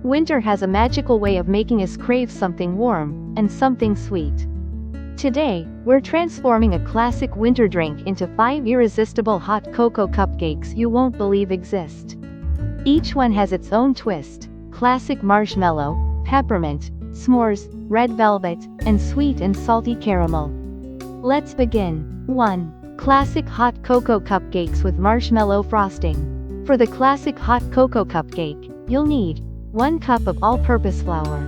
Winter has a magical way of making us crave something warm and something sweet. Today, we're transforming a classic winter drink into 5 irresistible hot cocoa cupcakes you won't believe exist. Each one has its own twist: classic marshmallow, peppermint, s'mores, red velvet, and sweet and salty caramel. Let's begin. 1. Classic hot cocoa cupcakes with marshmallow frosting. For the classic hot cocoa cupcake, you'll need 1 cup of all-purpose flour,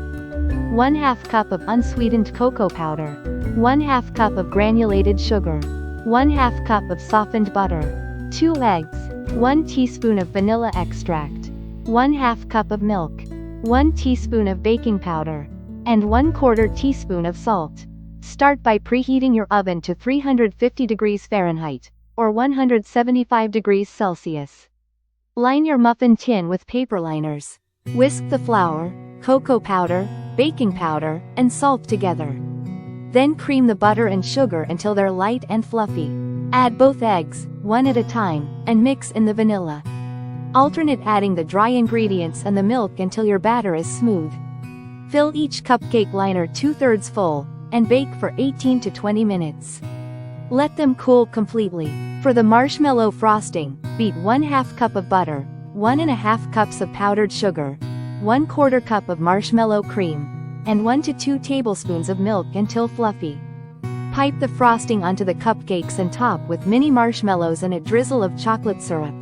1/2 cup of unsweetened cocoa powder, 1/2 cup of granulated sugar, 1/2 cup of softened butter, 2 eggs, 1 teaspoon of vanilla extract, 1/2 cup of milk, 1 teaspoon of baking powder, and 1/4 teaspoon of salt. Start by preheating your oven to 350 degrees Fahrenheit, or 175 degrees Celsius. Line your muffin tin with paper liners. Whisk the flour, cocoa powder, baking powder, and salt together. Then cream the butter and sugar until they're light and fluffy. Add both eggs, one at a time, and mix in the vanilla. Alternate adding the dry ingredients and the milk until your batter is smooth. Fill each cupcake liner 2/3 full, and bake for 18 to 20 minutes. Let them cool completely. For the marshmallow frosting, beat 1/2 cup of butter, 1.5 cups of powdered sugar, 1/4 cup of marshmallow cream, and 1 to 2 tablespoons of milk until fluffy. Pipe the frosting onto the cupcakes and top with mini marshmallows and a drizzle of chocolate syrup.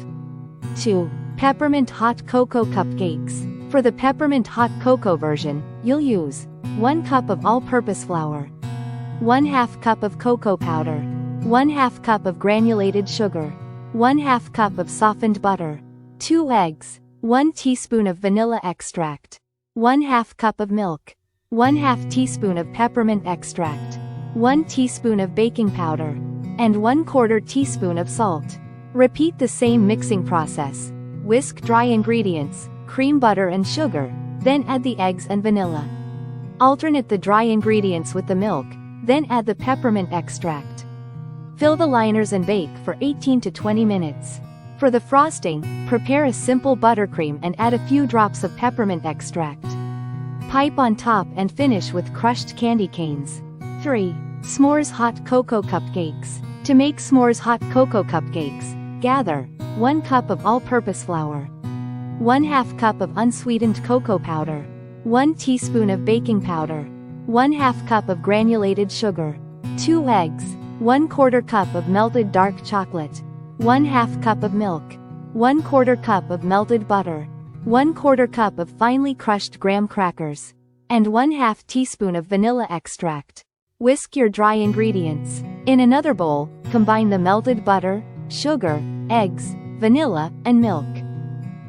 2. Peppermint hot cocoa cupcakes. For the peppermint hot cocoa version, you'll use 1 cup of all-purpose flour, 1/2 cup of cocoa powder, 1/2 cup of granulated sugar, 1/2 cup of softened butter, 2 eggs, 1 teaspoon of vanilla extract, 1/2 cup of milk, 1/2 teaspoon of peppermint extract, 1 teaspoon of baking powder, and 1/4 teaspoon of salt. Repeat the same mixing process. Whisk dry ingredients, cream butter and sugar, then add the eggs and vanilla. Alternate the dry ingredients with the milk, then add the peppermint extract. Fill the liners and bake for 18 to 20 minutes. For the frosting, prepare a simple buttercream and add a few drops of peppermint extract. Pipe on top and finish with crushed candy canes. 3. S'mores hot cocoa cupcakes. To make s'mores hot cocoa cupcakes, gather 1 cup of all-purpose flour, 1/2 cup of unsweetened cocoa powder, 1 teaspoon of baking powder, 1/2 cup of granulated sugar, 2 eggs, 1/4 cup of melted dark chocolate, 1/2 cup of milk, 1/4 cup of melted butter, 1/4 cup of finely crushed graham crackers, and 1/2 teaspoon of vanilla extract. Whisk your dry ingredients. In another bowl, combine the melted butter, sugar, eggs, vanilla, and milk.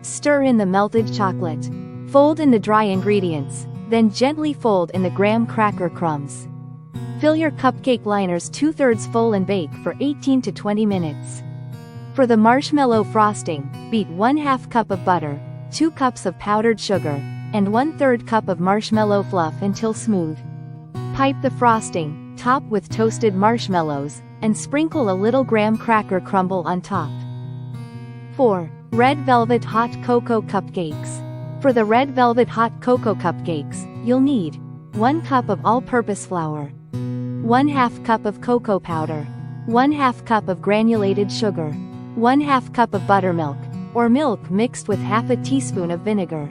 Stir in the melted chocolate. Fold in the dry ingredients, then gently fold in the graham cracker crumbs. Fill your cupcake liners 2/3 full and bake for 18 to 20 minutes. For the marshmallow frosting, beat 1/2 cup of butter, 2 cups of powdered sugar, and 1/3 cup of marshmallow fluff until smooth. Pipe the frosting, top with toasted marshmallows, and sprinkle a little graham cracker crumble on top. 4. Red velvet hot cocoa cupcakes. For the red velvet hot cocoa cupcakes, you'll need 1 cup of all-purpose flour, 1/2 cup of cocoa powder, 1/2 cup of granulated sugar, 1/2 cup of buttermilk, or milk mixed with 1/2 teaspoon of vinegar,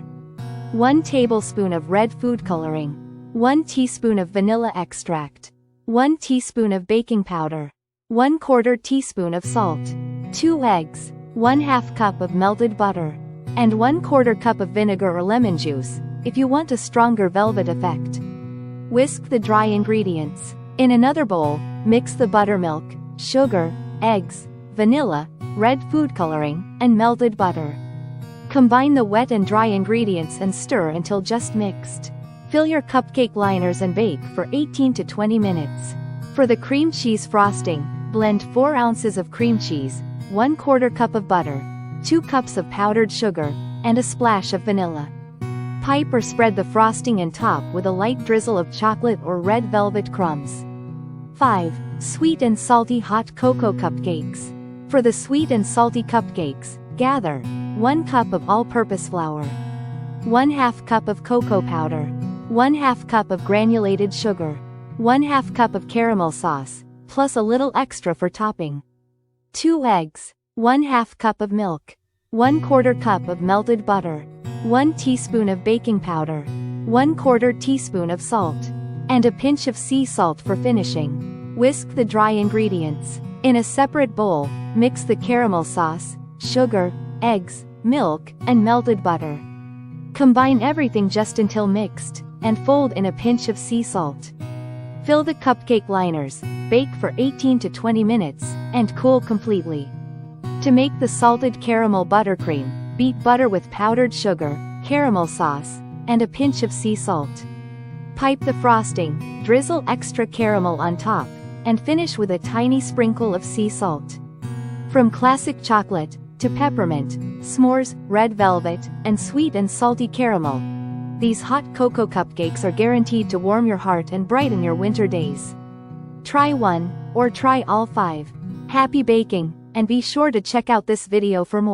1 tablespoon of red food coloring, 1 teaspoon of vanilla extract, 1 teaspoon of baking powder, 1/4 teaspoon of salt, 2 eggs, 1/2 cup of melted butter, and 1/4 cup of vinegar or lemon juice, if you want a stronger velvet effect. Whisk the dry ingredients. In another bowl, mix the buttermilk, sugar, eggs, vanilla, red food coloring, and melted butter. Combine the wet and dry ingredients and stir until just mixed. Fill your cupcake liners and bake for 18 to 20 minutes. For the cream cheese frosting, blend 4 ounces of cream cheese, 1/4 cup of butter, 2 cups of powdered sugar, and a splash of vanilla. Pipe or spread the frosting and top with a light drizzle of chocolate or red velvet crumbs. 5. Sweet and salty hot cocoa cupcakes. For the sweet and salty cupcakes, gather 1 cup of all-purpose flour, 1/2 cup of cocoa powder, 1/2 cup of granulated sugar, 1/2 cup of caramel sauce, plus a little extra for topping. 2 eggs, 1/2 cup of milk, 1/4 cup of melted butter, 1 teaspoon of baking powder, 1/4 teaspoon of salt, and a pinch of sea salt for finishing. Whisk the dry ingredients. In a separate bowl, mix the caramel sauce, sugar, eggs, milk, and melted butter. Combine everything just until mixed, and fold in a pinch of sea salt. Fill the cupcake liners, bake for 18 to 20 minutes, and cool completely. To make the salted caramel buttercream, beat butter with powdered sugar, caramel sauce, and a pinch of sea salt. Pipe the frosting, drizzle extra caramel on top, and finish with a tiny sprinkle of sea salt. From classic chocolate, to peppermint, s'mores, red velvet, and sweet and salty caramel, these hot cocoa cupcakes are guaranteed to warm your heart and brighten your winter days. Try one, or try all 5. Happy baking, and be sure to check out this video for more.